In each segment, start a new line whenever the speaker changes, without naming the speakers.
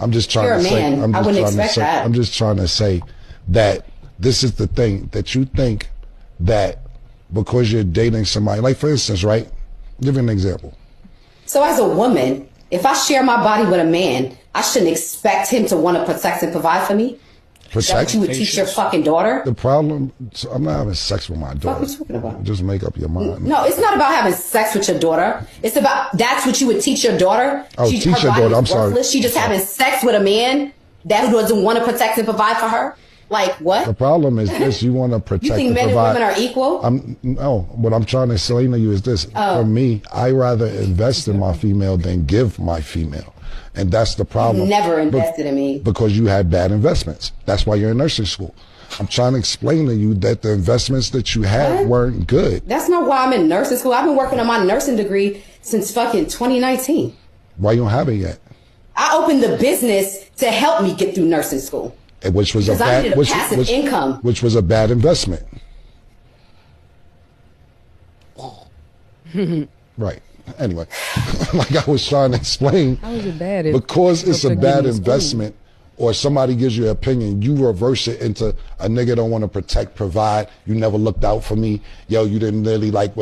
I'm just trying
You're
to
a
say.
man. I wouldn't expect that.
I'm just trying to say that this is the thing that you think that because you're dating somebody, like for instance, right? Give you an example.
So as a woman, if I share my body with a man, I shouldn't expect him to want to protect and provide for me? Is that what you would teach your fucking daughter?
The problem, so I'm not having sex with my daughter.
What are you talking about?
Just make up your mind.
No, it's not about having sex with your daughter. It's about, that's what you would teach your daughter.
Oh, teach your daughter, I'm sorry.
She just having sex with a man that doesn't want to protect and provide for her? Like what?
The problem is this, you want to protect
You think
and
men and
provide.
women are equal?
No, what I'm trying to explain to you is this. For me, I rather invest in my female than give my female. And that's the problem.
You've never invested in me.
Because you had bad investments. That's why you're in nursing school. I'm trying to explain to you that the investments that you had weren't good.
That's not why I'm in nursing school. I've been working on my nursing degree since fucking 2019.
Why you don't have it yet?
I opened the business to help me get through nursing school.
Which was
I needed a passive income.
Which was a bad investment. Right. Anyway, like I was trying to explain,
how is it bad?
Because it's a bad investment, or somebody gives you an opinion, you reverse it into a nigga don't want to protect, provide. You never looked out for me. Yo, you didn't really like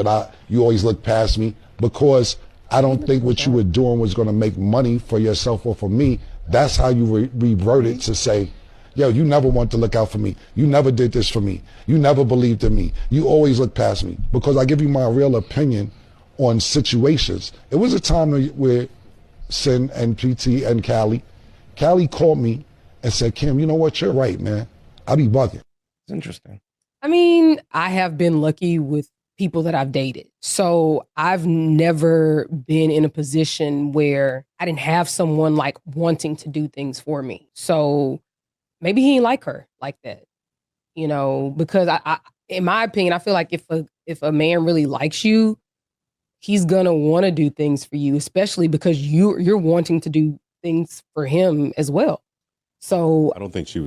you always looked past me. Because I don't think what you were doing was going to make money for yourself or for me. That's how you reverted to say, yo, you never want to look out for me. You never did this for me. You never believed in me. You always looked past me. Because I give you my real opinion on situations. It was a time where Sin and PT and Callie called me and said, Kim, you know what? You're right, man. I be bugging.
It's interesting.
I mean, I have been lucky with people that I've dated. So I've never been in a position where I didn't have someone like wanting to do things for me. So maybe he ain't like her like that, you know, because I in my opinion, I feel like if a man really likes you, he's gonna want to do things for you, especially because you're wanting to do things for him as well. So
I don't think Cam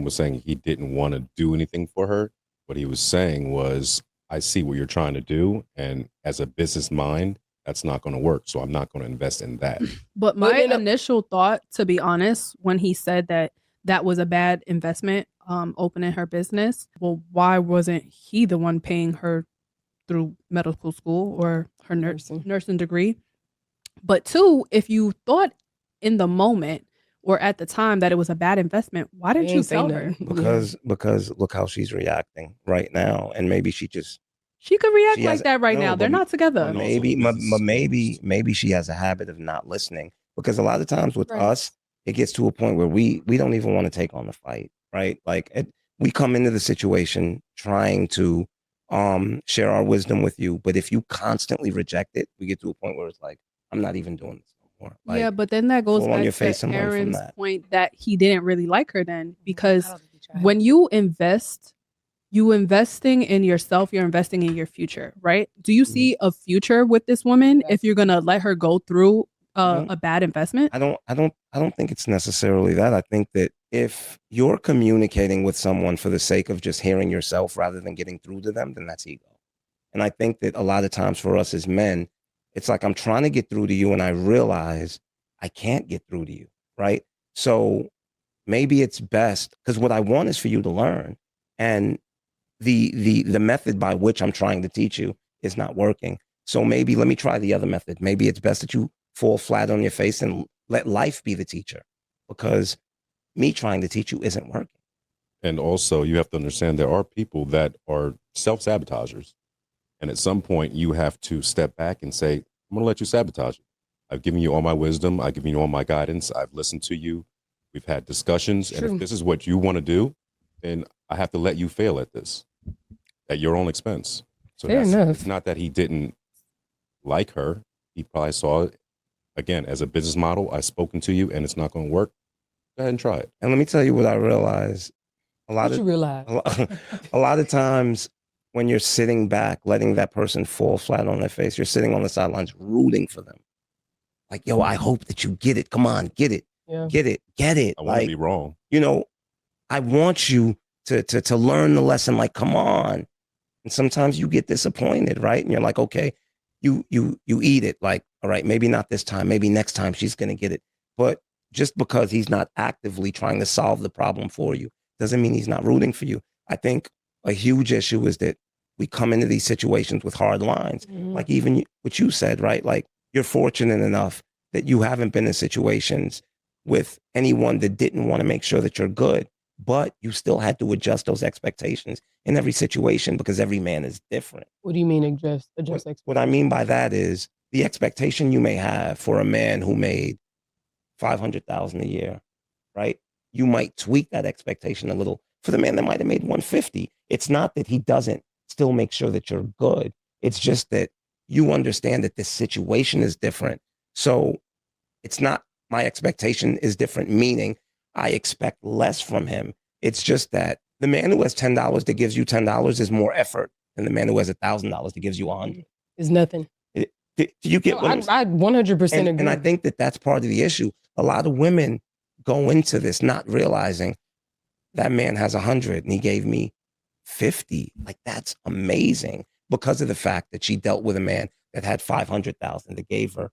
was saying he didn't want to do anything for her. What he was saying was, I see what you're trying to do, and as a business mind, that's not going to work. So I'm not going to invest in that.
But my initial thought, to be honest, when he said that was a bad investment, opening her business, well, why wasn't he the one paying her through medical school or her nursing degree? But two, if you thought in the moment or at the time that it was a bad investment, why didn't you tell her?
Because look how she's reacting right now, and maybe she
could react like that right now. They're not together.
Maybe she has a habit of not listening, because a lot of times with us, it gets to a point where we don't even want to take on the fight, right? Like we come into the situation trying to share our wisdom with you, but if you constantly reject it, we get to a point where it's like, I'm not even doing this no more. Like,
yeah, but then that goes back to Aaron's point that he didn't really like her then, because when you invest, you investing in yourself, you're investing in your future, right? Do you see a future with this woman if you're gonna let her go through a bad investment?
I don't think it's necessarily that. I think that if you're communicating with someone for the sake of just hearing yourself rather than getting through to them, then that's ego. And I think that a lot of times for us as men, it's like, I'm trying to get through to you and I realize I can't get through to you, right? So maybe it's best, because what I want is for you to learn. And the method by which I'm trying to teach you is not working. So maybe let me try the other method. Maybe it's best that you fall flat on your face and let life be the teacher, because me trying to teach you isn't working.
And also, you have to understand there are people that are self-sabotagers. And at some point, you have to step back and say, I'm going to let you sabotage it. I've given you all my wisdom. I've given you all my guidance. I've listened to you. We've had discussions. True. And if this is what you want to do, then I have to let you fail at this at your own expense. So
fair enough.
It's not that he didn't like her. He probably saw it, again, as a business model. I've spoken to you and it's not going to work. Go ahead and try it.
And let me tell you what I realized. A lot of times when you're sitting back, letting that person fall flat on their face, you're sitting on the sidelines rooting for them. Like, yo, I hope that you get it. Come on, get it. Yeah. Get it.
I want to be wrong.
You know, I want you to learn the lesson. Like, come on. And sometimes you get disappointed, right? And you're like, okay, you eat it. Like, all right, maybe not this time. Maybe next time she's going to get it. But just because he's not actively trying to solve the problem for you doesn't mean he's not rooting for you. I think a huge issue is that we come into these situations with hard lines. Like even what you said, right? Like you're fortunate enough that you haven't been in situations with anyone that didn't want to make sure that you're good, but you still had to adjust those expectations in every situation because every man is different.
What do you mean adjust expectations?
What I mean by that is the expectation you may have for a man who made $500,000 a year, right? You might tweak that expectation a little for the man that might have made 150. It's not that he doesn't still make sure that you're good. It's just that you understand that this situation is different. So it's not my expectation is different, meaning I expect less from him. It's just that the man who has $10 that gives you $10 is more effort than the man who has $1,000 that gives you 100.
It's nothing.
Do you get what
I 100% agree.
And I think that that's part of the issue. A lot of women go into this not realizing that man has 100 and he gave me 50. Like that's amazing because of the fact that she dealt with a man that had 500,000 that gave her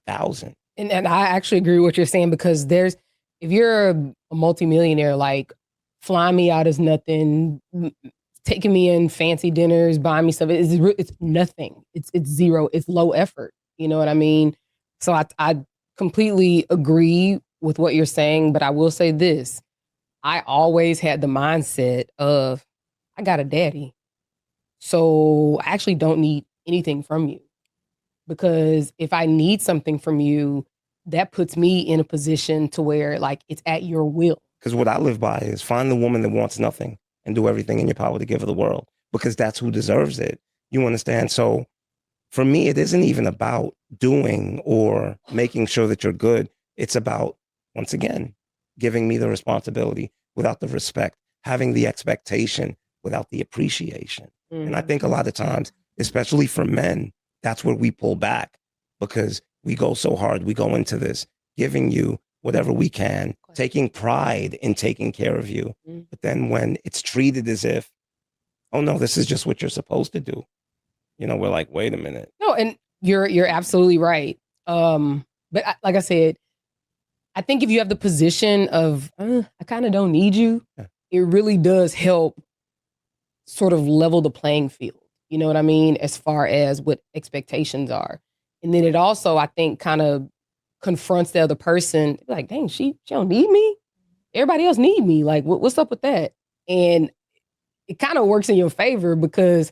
1,000.
And I actually agree with what you're saying because if you're a multimillionaire, like flying me out is nothing, taking me in fancy dinners, buying me stuff, it's nothing. It's zero. It's low effort. You know what I mean? So I completely agree with what you're saying, but I will say this. I always had the mindset of, I got a daddy. So I actually don't need anything from you. Because if I need something from you, that puts me in a position to where like it's at your will.
Because what I live by is find the woman that wants nothing and do everything in your power to give her the world, because that's who deserves it. You understand? So for me, it isn't even about doing or making sure that you're good. It's about, once again, giving me the responsibility without the respect, having the expectation without the appreciation. And I think a lot of times, especially for men, that's where we pull back because we go so hard. We go into this giving you whatever we can, taking pride in taking care of you. But then when it's treated as if, oh no, this is just what you're supposed to do, we're like, wait a minute.
No, and you're absolutely right. But like I said, I think if you have the position of, I kind of don't need you, it really does help sort of level the playing field. You know what I mean? As far as what expectations are. And then it also, I think, kind of confronts the other person. Like, dang, she don't need me? Everybody else need me. Like, what's up with that? And it kind of works in your favor because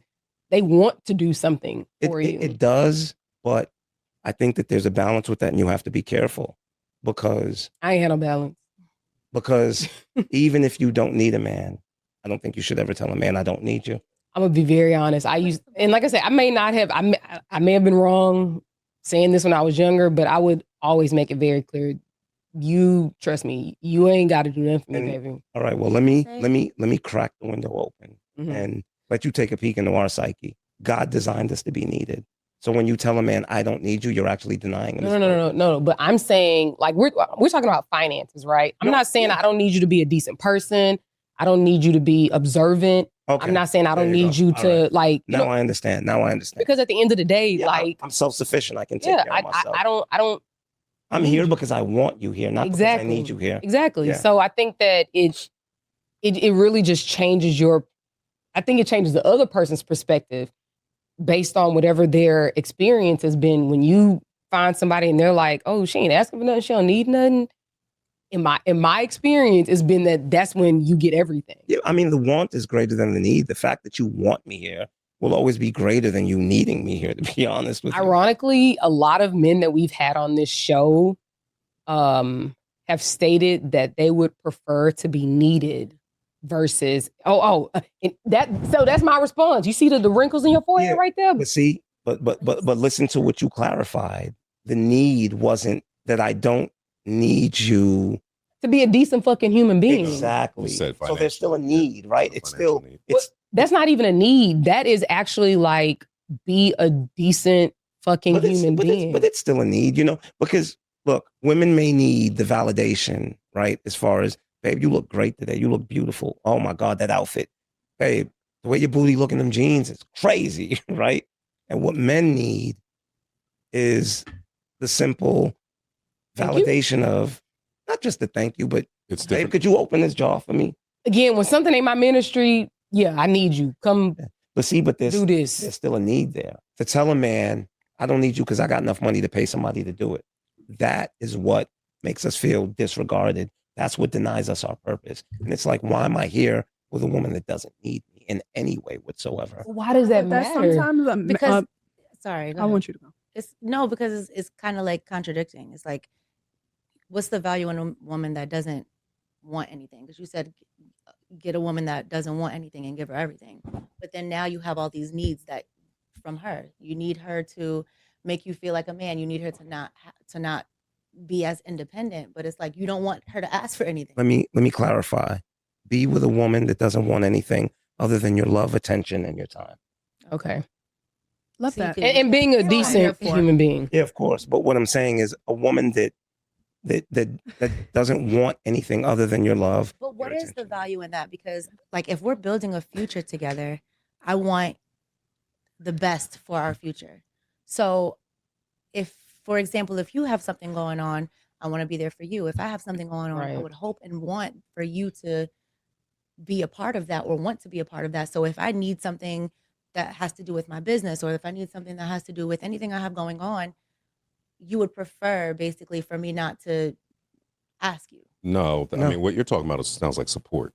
they want to do something for you.
It does, but I think that there's a balance with that and you have to be careful because...
I ain't had no balance.
Because even if you don't need a man, I don't think you should ever tell a man, I don't need you.
I'm gonna be very honest. And like I said, I may have been wrong saying this when I was younger, but I would always make it very clear. You trust me. You ain't got to do nothing for me, baby.
All right. Well, let me crack the window open and let you take a peek into our psyche. God designed us to be needed. So when you tell a man, I don't need you, you're actually denying him.
No. But I'm saying, like, we're talking about finances, right? I'm not saying I don't need you to be a decent person. I don't need you to be observant. Okay. I'm not saying I don't need you to like.
Now I understand.
Because at the end of the day, like
I'm self-sufficient. I can take care of myself.
I don't.
I'm here because I want you here, not because I need you here.
Exactly. Yeah. So I think that it really just changes I think it changes the other person's perspective based on whatever their experience has been. When you find somebody and they're like, oh, she ain't asking for nothing, she don't need nothing. In my experience, it's been that's when you get everything.
Yeah, I mean, the want is greater than the need. The fact that you want me here will always be greater than you needing me here, to be honest with you.
Ironically, a lot of men that we've had on this show have stated that they would prefer to be needed versus, so that's my response. You see the wrinkles in your forehead right there?
But see, but listen to what you clarified. The need wasn't that I don't need you
to be a decent fucking human being.
Exactly. So there's still a need, right?
That's not even a need. That is actually like, be a decent fucking human being.
But it's still a need, because look, women may need the validation, right? As far as, babe, you look great today. You look beautiful. Oh my God, that outfit. Babe, the way your booty look in them jeans is crazy, right? And what men need is the simple validation of, not just to thank you, but
It's
babe,
different.
could you open this jar for me?
Again, when something ain't my ministry, yeah, I need you. Come
But
do this.
there's still a need there. To tell a man, I don't need you because I got enough money to pay somebody to do it. That is what makes us feel disregarded. That's what denies us our purpose. And it's like, why am I here with a woman that doesn't need me in any way whatsoever?
Why does that
But
matter?
sometimes
Because sorry, go
I
ahead.
want you to go.
Because it's kind of like contradicting. It's like, what's the value in a woman that doesn't want anything? Because you said get a woman that doesn't want anything and give her everything, but then now you have all these needs that from her. You need her to make you feel like a man. You need her to not be as independent. But it's like you don't want her to ask for anything.
Let me clarify. Be with a woman that doesn't want anything other than your love, attention, and your time.
Okay.
Love
So you
that.
could-
And being a
That's what I'm here
decent
for.
human being.
Yeah, of course. But what I'm saying is a woman that doesn't want anything other than your love.
But what
your
is the
attention.
value in that? Because like if we're building a future together, I want the best for our future. So if, for example, if you have something going on, I want to be there for you. If I have something going on, I
Right.
would hope and want for you to be a part of that or want to be a part of that. So if I need something that has to do with my business, or if I need something that has to do with anything I have going on, you would prefer basically for me not to ask you.
No, I
No.
mean, what you're talking about sounds like support.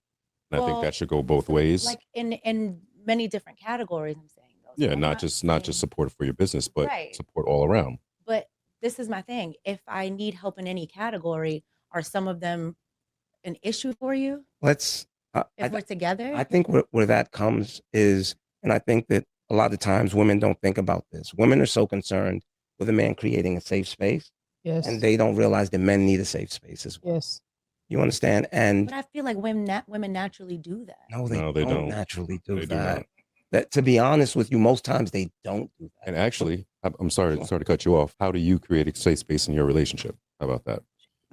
And I think
Well,
that should go both ways.
Like in many different categories, I'm saying though. So
Yeah,
I'm
not just
saying-
support for your business, but
Right.
support all around.
But this is my thing. If I need help in any category, are some of them an issue for you
Let's.
if we're together?
I think where that comes is, and I think that a lot of times women don't think about this. Women are so concerned with a man creating a safe space,
Yes.
and they don't realize that men need a safe space as well.
Yes.
You understand? And
But I feel like women naturally do that.
no,
No,
they
they
don't
don't.
naturally do
They do
that.
not.
That, to be honest with you, most times they don't do that.
And actually, I'm sorry to cut you off. How do you create a safe space in your relationship? How about that?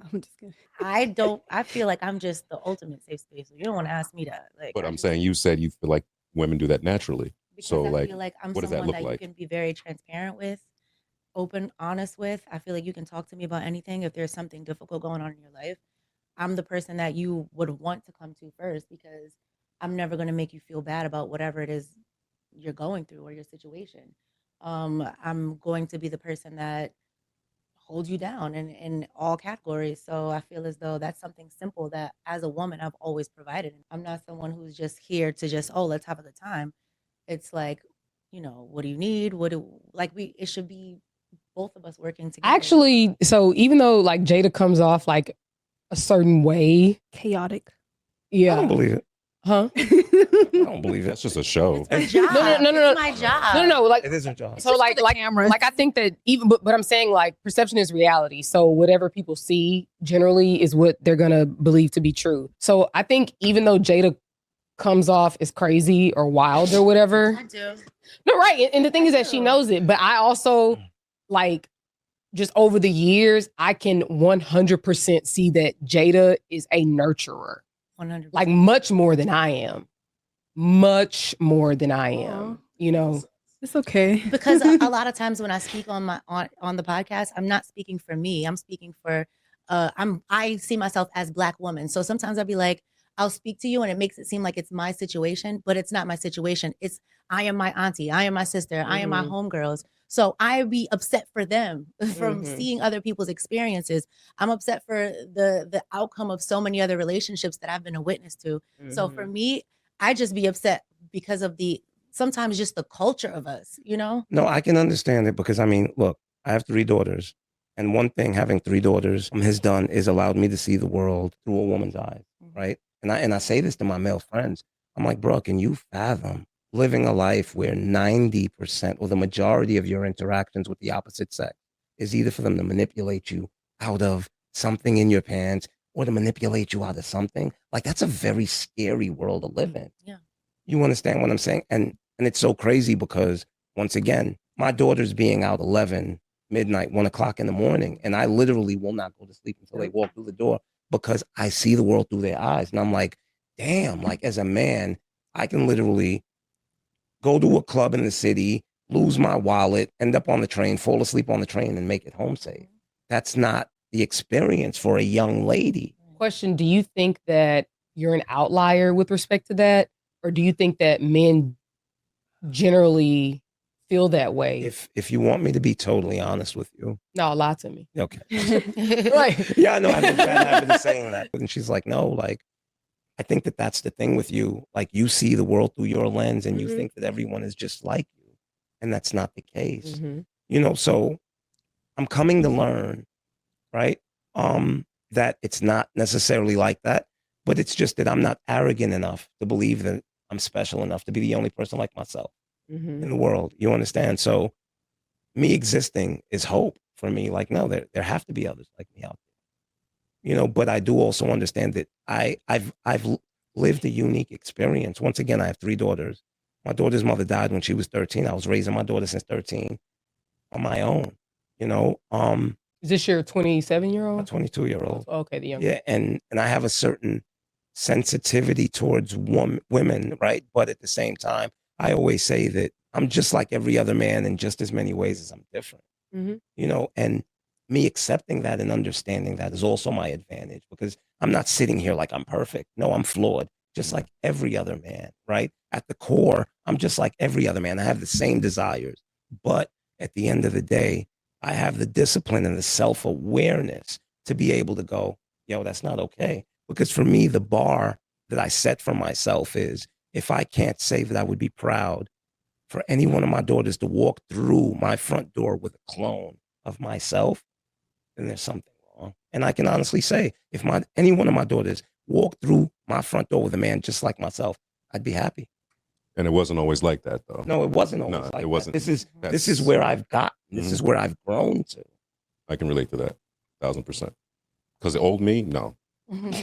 I'm just kidding.
I feel like I'm just the ultimate safe space. So you don't want to ask me that. Like,
But
I
I'm
just-
saying you said you feel like women do that naturally.
because
So,
I
like,
feel like I'm
what does that
someone
look
that
like?
you can be very transparent with, open, honest with. I feel like you can talk to me about anything. If there's something difficult going on in your life, I'm the person that you would want to come to first, because I'm never going to make you feel bad about whatever it is you're going through or your situation. I'm going to be the person that holds you down in all categories. So I feel as though that's something simple that as a woman I've always provided. I'm not someone who's just here to just, oh, let's have a good time. It's like, what do you need? It should be both of us working together.
Actually, so even though like Jada comes off like a certain way,
Chaotic.
I
yeah.
don't believe it.
Huh?
I don't believe it.
That's just a show.
It's my job.
No.
It's my job.
No, like
It is a job.
so like
cameras.
like I think that even but I'm saying like perception is reality. So whatever people see generally is what they're gonna believe to be true. So I think even though Jada comes off as crazy or wild or whatever.
I do.
No, right. And the thing is that she knows it. But I also like just over the years, I can 100% see that Jada is a nurturer.
100%.
Like much more than I am. Much more than I am. You know.
It's okay.
Because a lot of times when I speak on the podcast, I'm not speaking for me. I'm speaking for I see myself as Black woman. So sometimes I'll be like, I'll speak to you and it makes it seem like it's my situation, but it's not my situation. It's I am my auntie, I am my sister, I am my homegirls. So I be upset for them from seeing other people's experiences. I'm upset for the outcome of so many other relationships that I've been a witness to. So for me, I just be upset because of sometimes just the culture of us,
No, I can understand it because, I mean, look, I have 3 daughters. And one thing having 3 daughters has done is allowed me to see the world through a woman's eyes, right? And I say this to my male friends. I'm like, bro, can you fathom living a life where 90% or the majority of your interactions with the opposite sex is either for them to manipulate you out of something in your pants or to manipulate you out of something? Like, that's a very scary world to live in.
Yeah.
You understand what I'm saying? And it's so crazy because, once again, my daughter's being out 11, midnight, 1 o'clock in the morning, and I literally will not go to sleep until they walk through the door because I see the world through their eyes. And I'm like, damn, like as a man, I can literally go to a club in the city, lose my wallet, end up on the train, fall asleep on the train, and make it home safe. That's not the experience for a young lady.
Question, do you think that you're an outlier with respect to that? Or do you think that men generally feel that way?
If you want me to be totally honest with you.
No, lie to me.
Okay.
Right.
Yeah, I know. I've been bad habit of saying that. And she's like, no, like, I think that that's the thing with you. Like, you see the world through your lens and you think that everyone is just like you. And that's not the case. You know, so I'm coming to learn, right? That it's not necessarily like that, but it's just that I'm not arrogant enough to believe that I'm special enough to be the only person like myself in the world. You understand? So me existing is hope for me. Like, no, there have to be others like me out there. You know, but I do also understand that I've lived a unique experience. Once again, I have 3 daughters. My daughter's mother died when she was 13. I was raising my daughter since 13 on my own, you know.
Is this your 27-year-old?
A 22-year-old.
Okay, the younger.
Yeah, and I have a certain sensitivity towards women, right? But at the same time, I always say that I'm just like every other man in just as many ways as I'm different. You know, and me accepting that and understanding that is also my advantage, because I'm not sitting here like I'm perfect. No, I'm flawed, just like every other man, right? At the core, I'm just like every other man. I have the same desires, but at the end of the day, I have the discipline and the self-awareness to be able to go, yo, that's not okay. Because for me, the bar that I set for myself is, if I can't say that I would be proud for any one of my daughters to walk through my front door with a clone of myself, then there's something wrong. And I can honestly say, if any one of my daughters walked through my front door with a man just like myself, I'd be happy.
And it wasn't always like that, though.
No, it wasn't always like it wasn't. That. This is where I've gotten. This is where I've grown to.
I can relate to that, 1,000%. Because the old me, no.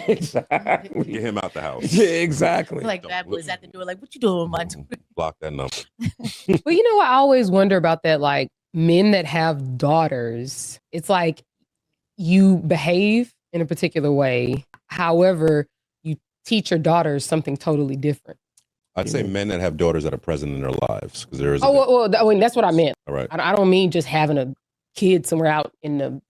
Exactly.
Get him out the house.
Yeah, exactly.
Like bad boys at the door, like, what you doing with my door?
Block that number.
Well, you know what? I always wonder about that. Like, men that have daughters, it's like you behave in a particular way. However, you teach your daughters something totally different.
I'd say men that have daughters that are present in their lives, because there is.
Well, I mean, that's what I meant.
All right.
I don't mean just having a kid somewhere out in the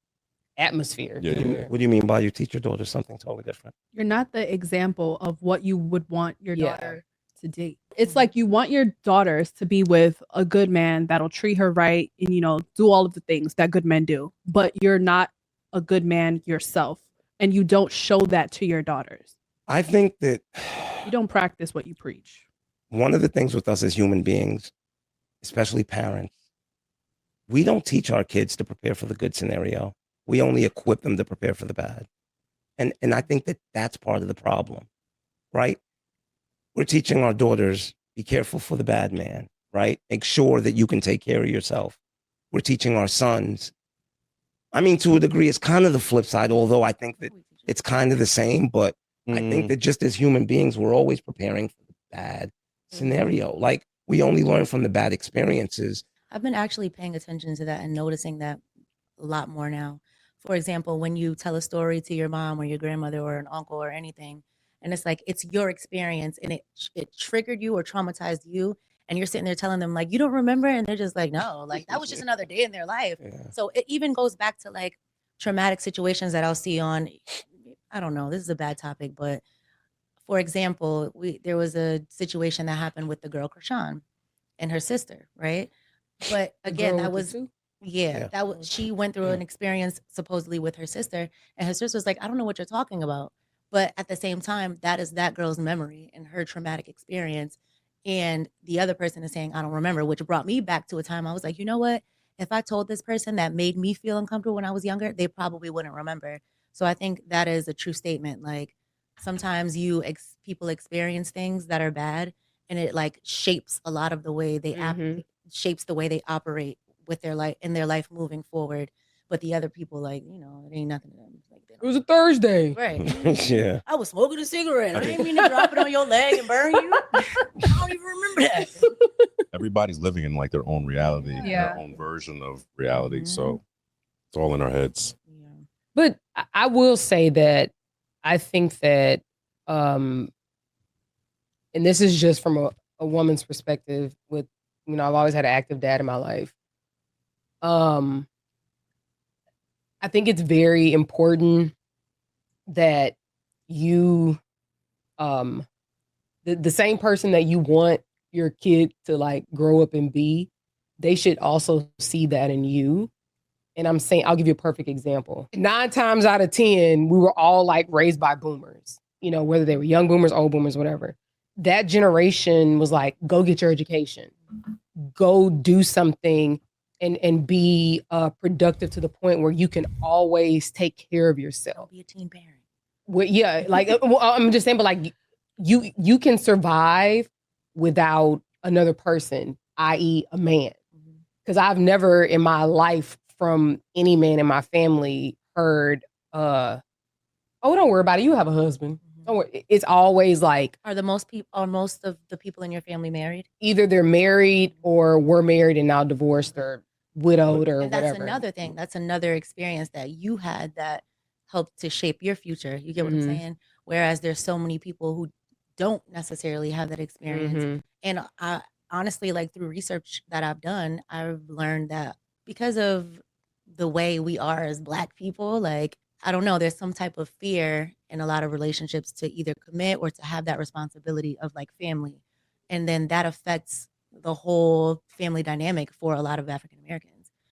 atmosphere.
Yeah.
What do you mean by you teach your daughter something totally different?
You're not the example of what you would want your daughter to date. It's like you want your daughters to be with a good man that'll treat her right and, you know, do all of the things that good men do. But you're not a good man yourself, and you don't show that to your daughters.
I think that
you don't practice what you preach.
One of the things with us as human beings, especially parents, we don't teach our kids to prepare for the good scenario. We only equip them to prepare for the bad. And I think that that's part of the problem, right? We're teaching our daughters, be careful for the bad man, right? Make sure that you can take care of yourself. We're teaching our sons. I mean, to a degree, it's kind of the flip side, although I think that it's kind of the same. But I think that just as human beings, we're always preparing for the bad scenario. Like, we only learn from the bad experiences.
I've been actually paying attention to that and noticing that a lot more now. For example, when you tell a story to your mom or your grandmother or an uncle or anything, and it's like, it's your experience and it triggered you or traumatized you, and you're sitting there telling them, like, you don't remember? And they're just like, no, like, that was just another day in their life. Yeah. So it even goes back to like traumatic situations that I'll see on, I don't know, this is a bad topic, but for example, there was a situation that happened with the girl Krishan and her sister, right? But again, that was that was, she went through an experience supposedly with her sister, and her sister was like, I don't know what you're talking about. But at the same time, that is that girl's memory and her traumatic experience. And the other person is saying, I don't remember, which brought me back to a time I was like, you know what? If I told this person that made me feel uncomfortable when I was younger, they probably wouldn't remember. So I think that is a true statement. Like, sometimes people experience things that are bad, and it like shapes a lot of the way they shapes the way they operate with their life in their life moving forward. But the other people, like, you know, it ain't nothing to them. Like,
it was a Thursday.
Right.
Yeah.
I was smoking a cigarette. I didn't mean to drop it on your leg and burn you. I don't even remember that.
Everybody's living in like their own reality, their own version of reality. So it's all in our heads.
Yeah. But I will say that I think that, and this is just from a woman's perspective with, you know, I've always had an active dad in my life. I think it's very important that you, the same person that you want your kid to like grow up and be, they should also see that in you. And I'm saying, I'll give you a perfect example. 9 times out of 10, we were all like raised by boomers, you know, whether they were young boomers, old boomers, whatever. That generation was like, go get your education, go do something and be productive to the point where you can always take care of yourself.
Be a teen parent.
Well, yeah, like I'm just saying, but like you can survive without another person, i.e. a man. Because I've never in my life from any man in my family heard, oh, don't worry about it. You have a husband. Don't worry. It's always like,
Are most of the people in your family married?
Either they're married or were married and now divorced or widowed or
and that's
whatever.
Another thing. That's another experience that you had that helped to shape your future. You get what I'm saying? Whereas there's so many people who don't necessarily have that experience. And I honestly, like through research that I've done, I've learned that because of the way we are as Black people, like, I don't know, there's some type of fear in a lot of relationships to either commit or to have that responsibility of like family. And then that affects the whole family dynamic for a lot of African Americans.